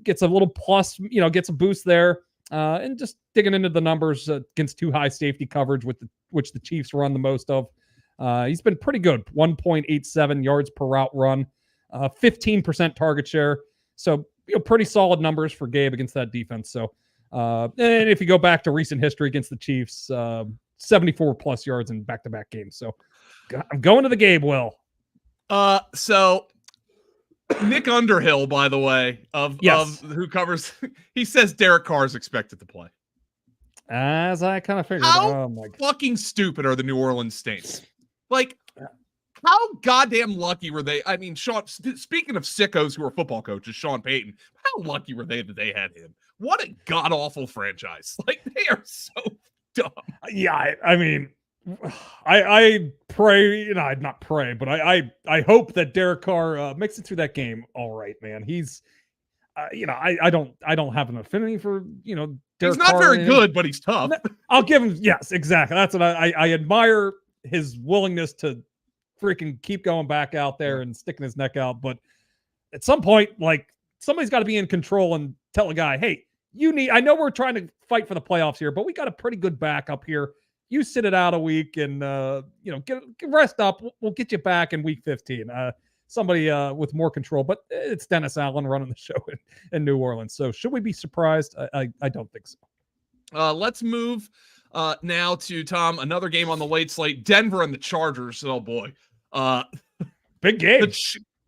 gets a little plus, gets a boost there. And just digging into the numbers against 2 high safety coverage which the Chiefs run the most of. He's been pretty good. 1.87 yards per route run, 15% target share. So pretty solid numbers for Gabe against that defense. So and if you go back to recent history against the Chiefs, 74 plus yards in back-to-back games. So I'm going to the Gabe well. So Nick Underhill, by the way, of who covers, he says Derek Carr is expected to play. As I kind of figured. How fucking stupid are the New Orleans Saints? Like, how goddamn lucky were they? I mean, Sean, speaking of sickos who are football coaches, Sean Payton, how lucky were they that they had him? What a god-awful franchise. Like, they are so dumb. Yeah, I mean, I pray, not pray, but I hope that Derek Carr makes it through that game all right, man. He's, I don't have an affinity for, Derek he's not Carr very good, but he's tough. I'll give him, yes, exactly. That's what I admire his willingness to freaking keep going back out there and sticking his neck out. But at some point, like, somebody's got to be in control and tell a guy, hey, I know we're trying to fight for the playoffs here, but we got a pretty good backup here. You sit it out a week and, get rest up. We'll get you back in week 15. Somebody with more control, but it's Dennis Allen running the show in New Orleans. So should we be surprised? I don't think so. Let's move now to, Tom, another game on the late slate, Denver and the Chargers. Oh, boy. Big game.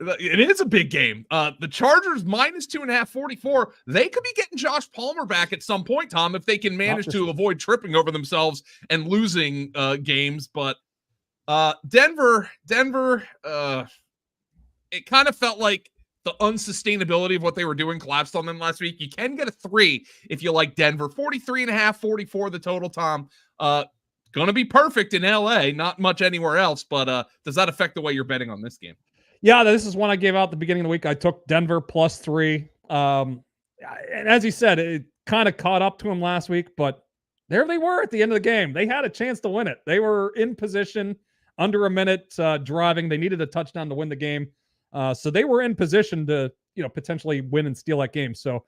It is a big game. The Chargers minus 2.5, 44. They could be getting Josh Palmer back at some point, Tom, if they can manage to avoid tripping over themselves and losing games. But Denver, it kind of felt like the unsustainability of what they were doing collapsed on them last week. You can get a 3 if you like Denver. 43.5, 44 the total, Tom. Going to be perfect in LA, not much anywhere else. But does that affect the way you're betting on this game? Yeah, this is one I gave out at the beginning of the week. I took Denver plus 3. And as you said, it kind of caught up to him last week, but there they were at the end of the game. They had a chance to win it. They were in position, under a minute driving. They needed a touchdown to win the game. So they were in position to, potentially win and steal that game. So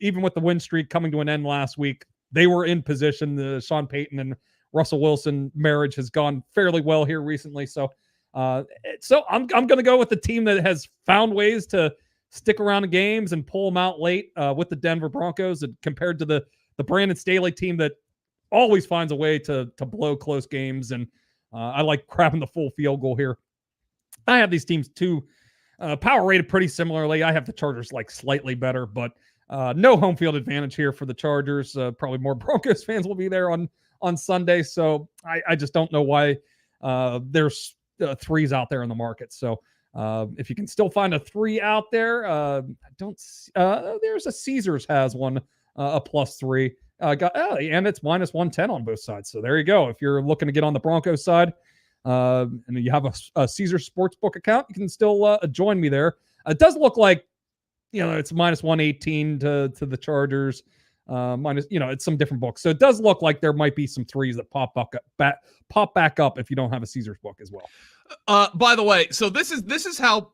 even with the win streak coming to an end last week, they were in position. The Sean Payton and Russell Wilson marriage has gone fairly well here recently. So I'm going to go with the team that has found ways to stick around in games and pull them out late with the Denver Broncos, and compared to the Brandon Staley team that always finds a way to blow close games. And I like grabbing the full field goal here. I have these teams too power rated pretty similarly. I have the Chargers like slightly better, but no home field advantage here for the Chargers. Probably more Broncos fans will be there on Sunday. So I just don't know why there's 3s out there in the market. So if you can still find a 3 out there, there's a Caesars has one, a plus 3. And it's minus 110 on both sides. So there you go. If you're looking to get on the Broncos side, and you have a Caesars Sportsbook account, you can still join me there. It does look like, it's minus 118 to the Chargers. Minus, it's some different books. So it does look like there might be some 3s that pop back up if you don't have a Caesars book as well. By the way, so this is how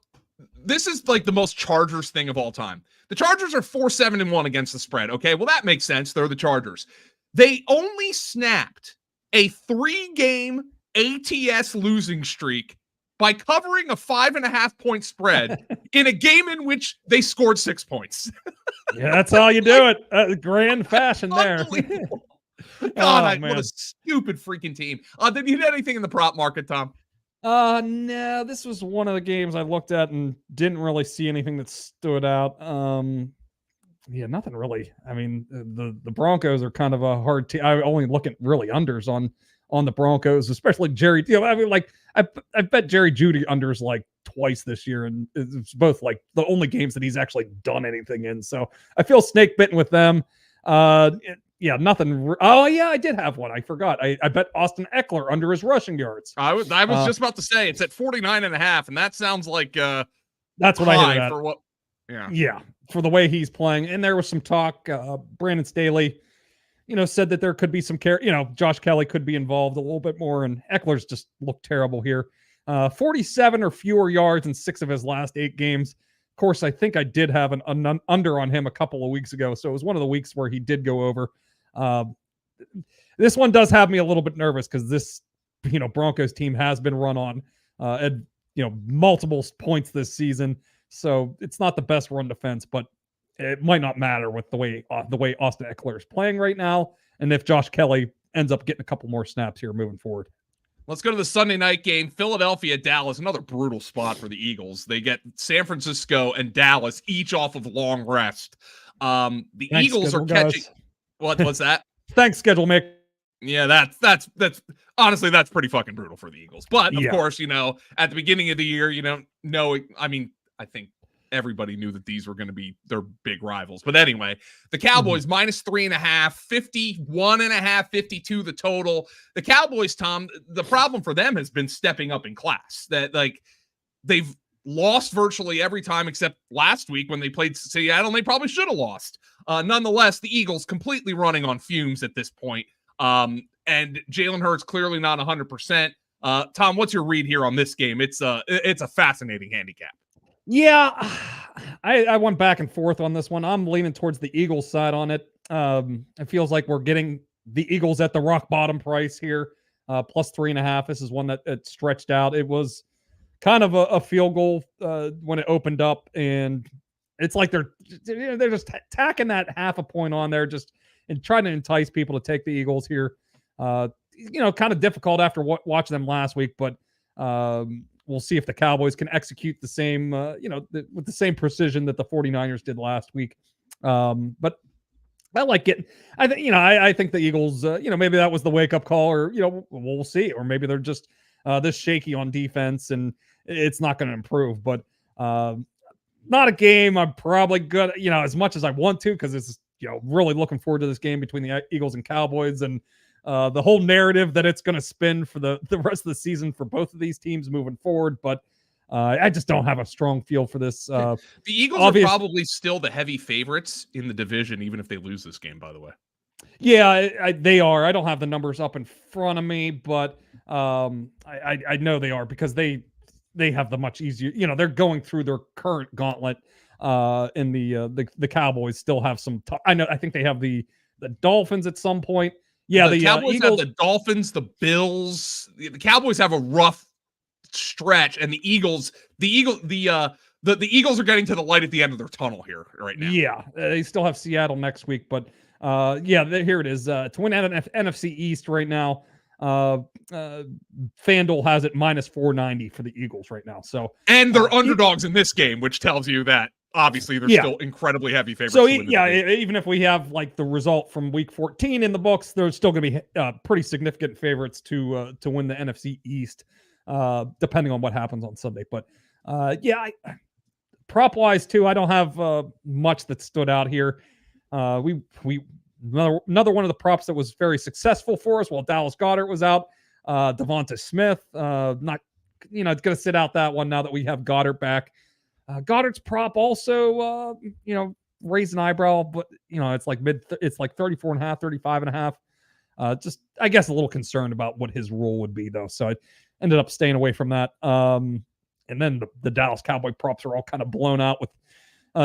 this is like the most Chargers thing of all time. The Chargers are 4-7-1 against the spread. Okay, well, that makes sense. They're the Chargers. They only snapped a 3-game ATS losing streak by covering a 5.5-point spread in a game in which they scored 6 points. Yeah, that's how you do it. Grand fashion there. Unbelievable. Oh, What a stupid freaking team. Did you hit anything in the prop market, Tom? No, this was one of the games I looked at and didn't really see anything that stood out. Yeah, nothing really. I mean, the Broncos are kind of a hard team. I only look at really unders on the Broncos, especially Jerry. You know, I mean, like I bet Jerry Jeudy unders like twice this year, and it's both like the only games that he's actually done anything in. So I feel snake bitten with them. Yeah, nothing. Oh yeah, I did have one. I forgot. I bet Austin Eckler under his rushing yards. I was just about to say it's at 49.5, and that sounds like that's what I hit at. For what? Yeah, for the way he's playing. And there was some talk. Brandon Staley, said that there could be some care. Josh Kelly could be involved a little bit more, and Eckler's just looked terrible here. 47 or fewer yards in 6 of his last 8 games. Of course, I think I did have an under on him a couple of weeks ago, so it was one of the weeks where he did go over. This one does have me a little bit nervous because this, Broncos team has been run on at multiple points this season. So it's not the best run defense, but it might not matter with the way Austin Eckler is playing right now, and if Josh Kelly ends up getting a couple more snaps here moving forward. Let's go to the Sunday night game. Philadelphia, Dallas, another brutal spot for the Eagles. They get San Francisco and Dallas each off of long rest. Thanks, Eagles are catching. Guys. What was that? Thanks, schedule, Mick. Yeah, that's honestly, that's pretty fucking brutal for the Eagles. But of course, at the beginning of the year, you don't know. I mean, I think everybody knew that these were going to be their big rivals. But anyway, the Cowboys minus 3.5, 51.5, 52 the total. The Cowboys, Tom, the problem for them has been stepping up in class. That like they've lost virtually every time except last week when they played Seattle, and they probably should have lost. Nonetheless, the Eagles completely running on fumes at this point. And Jalen Hurts clearly not 100%. Tom, what's your read here on this game? It's a fascinating handicap. Yeah, I went back and forth on this one. I'm leaning towards the Eagles side on it. It feels like we're getting the Eagles at the rock bottom price here, plus 3.5. This is one that it stretched out. It was kind of a field goal when it opened up, and it's like they're just tacking that half a point on there, just and trying to entice people to take the Eagles here. Kind of difficult after watching them last week, but we'll see if the Cowboys can execute the same, with the same precision that the 49ers did last week. But I like it. I think the Eagles, maybe that was the wake up call, or, we'll see. Or maybe they're just this shaky on defense and it's not going to improve. But not a game I'm probably good, as much as I want to, because it's, really looking forward to this game between the Eagles and Cowboys, and the whole narrative that it's going to spin for the rest of the season for both of these teams moving forward. But I just don't have a strong feel for this. The Eagles are probably still the heavy favorites in the division, even if they lose this game, by the way. Yeah, they are. I don't have the numbers up in front of me, but I know they are, because they have the much easier, they're going through their current gauntlet. And the Cowboys still have some, I think they have the Dolphins at some point. Yeah, the Cowboys have the Dolphins, the Bills. The Cowboys have a rough stretch, and the Eagles are getting to the light at the end of their tunnel here right now. Yeah, they still have Seattle next week, but here it is. To win NFC East right now, FanDuel has it minus 490 for the Eagles right now. So, and they're underdogs in this game, which tells you that obviously they're still incredibly heavy favorites. So even if we have like the result from week 14 in the books, they're still going to be pretty significant favorites to win the NFC East, depending on what happens on Sunday. But prop wise too, I don't have much that stood out here. We another one of the props that was very successful for us while Dallas Goedert was out. Devonta Smith, not it's going to sit out that one now that we have Goedert back. Goddard's prop also, raised an eyebrow, but it's like it's like 34.5, 35.5. Just, I guess, a little concerned about what his role would be though. So I ended up staying away from that. And then the Dallas Cowboy props are all kind of blown out with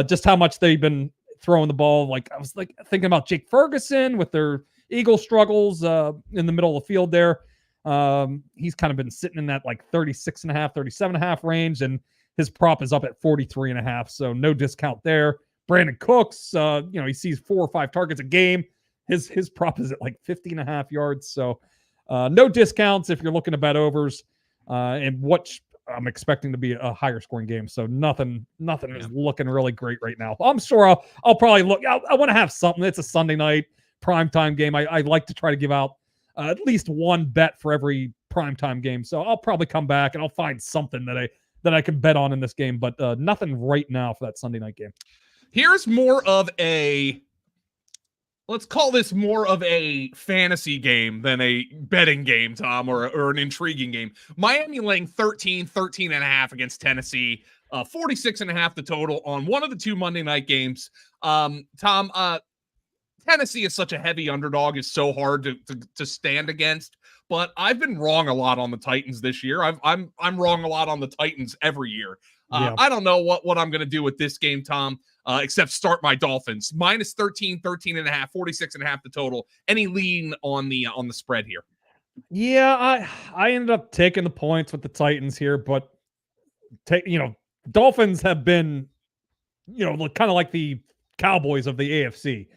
just how much they've been throwing the ball. Like I was like thinking about Jake Ferguson with their Eagle struggles in the middle of the field there. He's kind of been sitting in that like 36.5, 37.5 range, and his prop is up at 43.5. So no discount there. Brandon Cooks, he sees 4 or 5 targets a game. His prop is at like 50.5 yards. So no discounts if you're looking to bet overs, and what I'm expecting to be a higher scoring game. So nothing is looking really great right now. I'm sure I'll probably look. I want to have something. It's a Sunday night primetime game. I like to try to give out at least one bet for every primetime game. So I'll probably come back and I'll find something that I can bet on in this game. But nothing right now for that Sunday night game. Here's more of a, let's call this more of a fantasy game than a betting game, Tom, or an intriguing game. Miami laying 13.5 against Tennessee, 46.5 the total on one of the 2 Monday night games. Tom, Tennessee is such a heavy underdog, is so hard to stand against. But I've been wrong a lot on the Titans this year. I'm wrong a lot on the Titans every year. I don't know what I'm going to do with this game, Tom, except start my Dolphins. Minus 13.5, 46.5 the total. Any lean on the spread here? Yeah, I ended up taking the points with the Titans here, but Dolphins have been, kind of like the Cowboys of the AFC.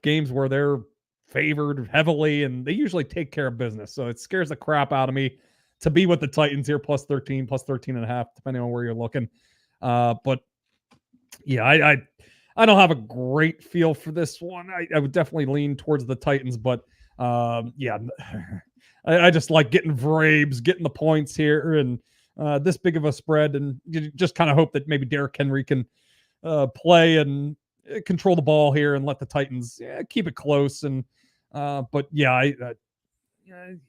Games where they're favored heavily and they usually take care of business. So it scares the crap out of me to be with the Titans here, plus 13, plus 13.5, depending on where you're looking. But yeah, I don't have a great feel for this one. I would definitely lean towards the Titans, but yeah, I just like getting Vrabes, getting the points here, and this big of a spread, and you just kind of hope that maybe Derrick Henry can play and control the ball here and let the Titans keep it close. And but yeah,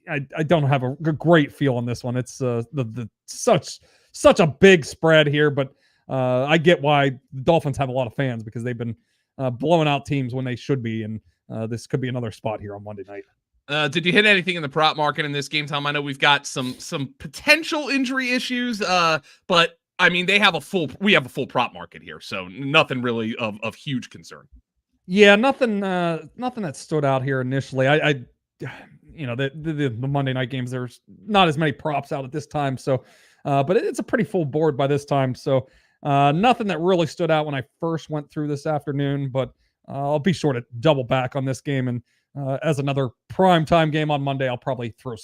I don't have a great feel on this one. It's the such a big spread here, but I get why the Dolphins have a lot of fans because they've been blowing out teams when they should be, and this could be another spot here on Monday night. Did you hit anything in the prop market in this game, Tom? I know we've got some potential injury issues, but I mean we have a full prop market here, so nothing really of huge concern. Yeah, nothing that stood out here initially. The Monday night games, there's not as many props out at this time. So, but it's a pretty full board by this time. So, nothing that really stood out when I first went through this afternoon, but I'll be sure to double back on this game. And as another prime time game on Monday, I'll probably throw,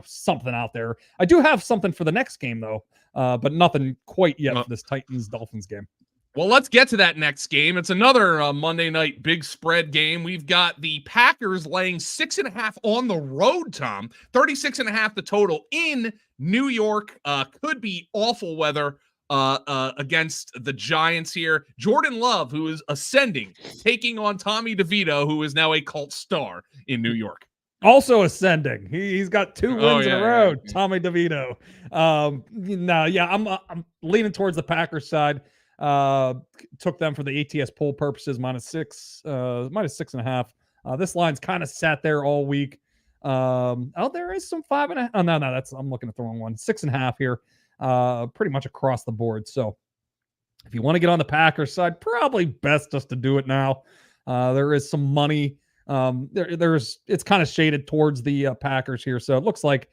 something out there. I do have something for the next game though, but nothing quite yet for this Titans Dolphins game. Well, let's get to that next game. It's another Monday night big spread game. We've got the Packers laying 6.5 on the road, Tom. 36.5 the total in New York. Could be awful weather against the Giants here. Jordan Love, who is ascending, taking on Tommy DeVito, who is now a cult star in New York. Also ascending. He's got 2 wins in a row. Yeah. Tommy DeVito. I'm leaning towards the Packers side. Took them for the ATS poll purposes minus 6.5. This line's kind of sat there all week. There is some 5.5. Oh, no, I'm looking at the wrong one. 6.5 here. Pretty much across the board. So if you want to get on the Packers side, probably best just to do it now. There is some money. It's kind of shaded towards the Packers here. So it looks like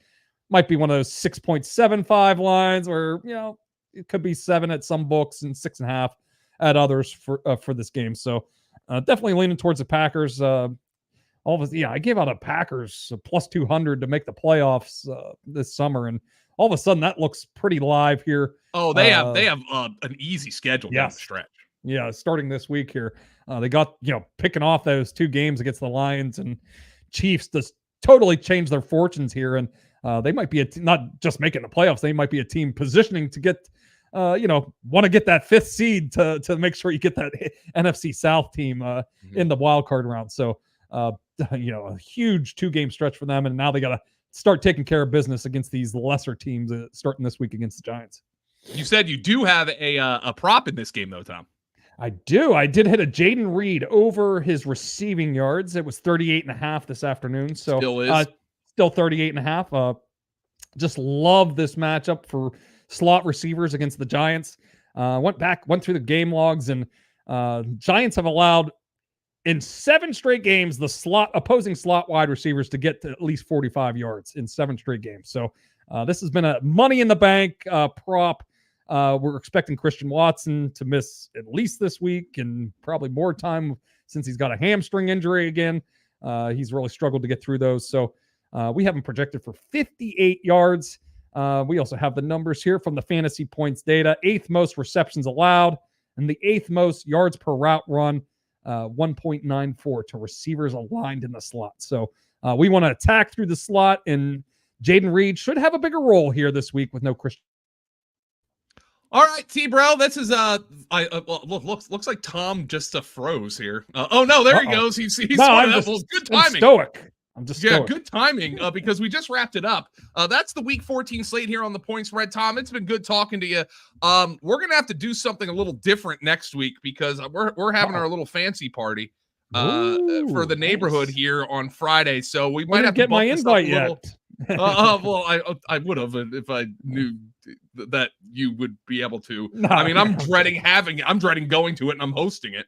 might be one of those 6.75 lines where, it could be 7 at some books and 6.5 at others for this game. So definitely leaning towards the Packers. I gave out a Packers plus 200 to make the playoffs this summer, and all of a sudden that looks pretty live here. Oh, they have an easy schedule down the stretch. Yeah, starting this week here, they got picking off those 2 games against the Lions and Chiefs to totally change their fortunes here, and they might be not just making the playoffs. They might be a team positioning to get. Want to get that 5th seed to make sure you get that NFC South team in the wild card round. So, a huge 2-game stretch for them. And now they got to start taking care of business against these lesser teams starting this week against the Giants. You said you do have a prop in this game though, Tom. I do. I did hit a Jaden Reed over his receiving yards. It was 38.5 this afternoon. So still is. Still 38.5. Just love this matchup for slot receivers against the Giants. Went through the game logs, and Giants have allowed in 7 straight games the opposing slot wide receivers to get to at least 45 yards in 7 straight games. So this has been a money in the bank prop. We're expecting Christian Watson to miss at least this week and probably more time since he's got a hamstring injury again. He's really struggled to get through those. So we have him projected for 58 yards. We also have the numbers here from the fantasy points data. 8th most receptions allowed and the 8th most yards per route run, 1.94 to receivers aligned in the slot. So we want to attack through the slot, and Jaden Reed should have a bigger role here this week with no Christian. All right, T-Bro, this is looks like Tom just froze here. Oh no, there he goes. He's good timing. I'm just stoic. Good timing because we just wrapped it up. That's the Week 14 slate here on the Point Spread. Tom, it's been good talking to you. We're gonna have to do something a little different next week because we're having our little fancy party for the neighborhood here on Friday. So we might have to get my invite yet. Well, I would have if I knew that you would be able to. No, I mean, I'm dreading going to it, and I'm hosting it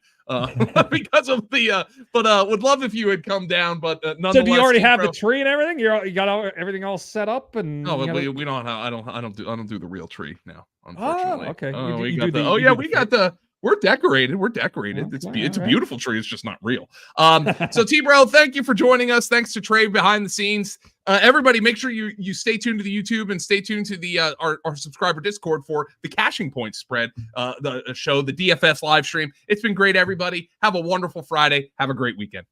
because of the. But would love if you had come down. But nonetheless, so do you already have the tree and everything? You got everything all set up and. No, we don't have. I don't do the real tree now. Unfortunately. Oh, okay. We're decorated. It's a beautiful tree. It's just not real. So T-Bro, thank you for joining us. Thanks to Trey behind the scenes. Everybody, make sure you stay tuned to the YouTube and stay tuned to the our subscriber Discord for the Cashing Points Spread, the show, the DFS live stream. It's been great, everybody. Have a wonderful Friday. Have a great weekend.